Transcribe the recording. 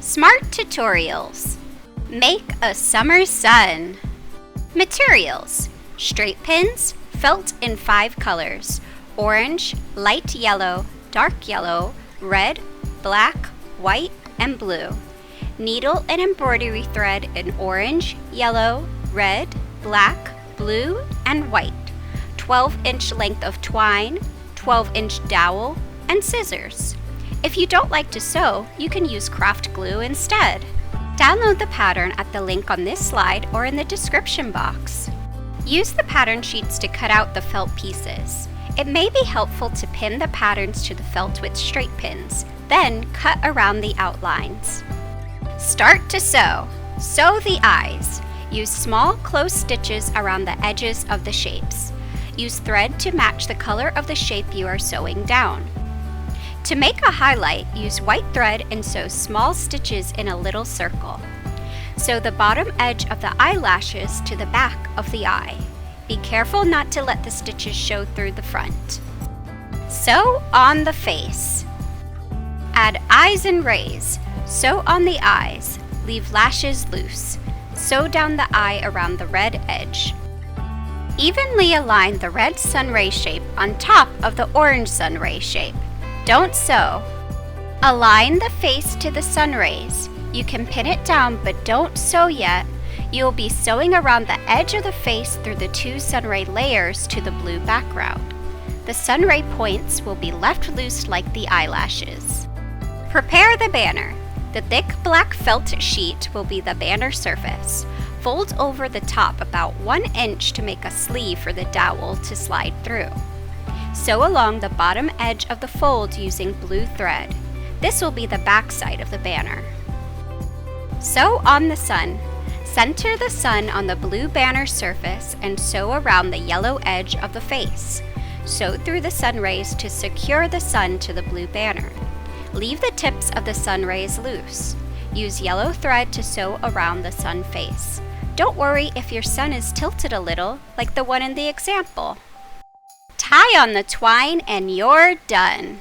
Smart tutorials. Make a summer sun. Materials: straight pins, felt in 5 colors: orange, light yellow, dark yellow, red, black, white, and blue. Needle and embroidery thread in orange, yellow, red, black, blue, and white. 12-inch length of twine, 12-inch dowel, and scissors. If you don't like to sew, you can use craft glue instead. Download the pattern at the link on this slide or in the description box. Use the pattern sheets to cut out the felt pieces. It may be helpful to pin the patterns to the felt with straight pins, then cut around the outlines. Start to sew. Sew the eyes. Use small close stitches around the edges of the shapes. Use thread to match the color of the shape you are sewing down. To make a highlight, use white thread and sew small stitches in a little circle. Sew the bottom edge of the eyelashes to the back of the eye. Be careful not to let the stitches show through the front. Sew on the face. Add eyes and rays. Sew on the eyes. Leave lashes loose. Sew down the eye around the red edge. Evenly align the red sunray shape on top of the orange sunray shape. Don't sew. Align the face to the sun rays. You can pin it down, but don't sew yet. You'll be sewing around the edge of the face through the 2 sunray layers to the blue background. The sunray points will be left loose like the eyelashes. Prepare the banner. The thick black felt sheet will be the banner surface. Fold over the top about 1 inch to make a sleeve for the dowel to slide through. Sew along the bottom edge of the fold using blue thread. This will be the back side of the banner. Sew on the sun. Center the sun on the blue banner surface and sew around the yellow edge of the face. Sew through the sun rays to secure the sun to the blue banner. Leave the tips of the sun rays loose. Use yellow thread to sew around the sun face. Don't worry if your sun is tilted a little, like the one in the example. Tie on the twine and you're done.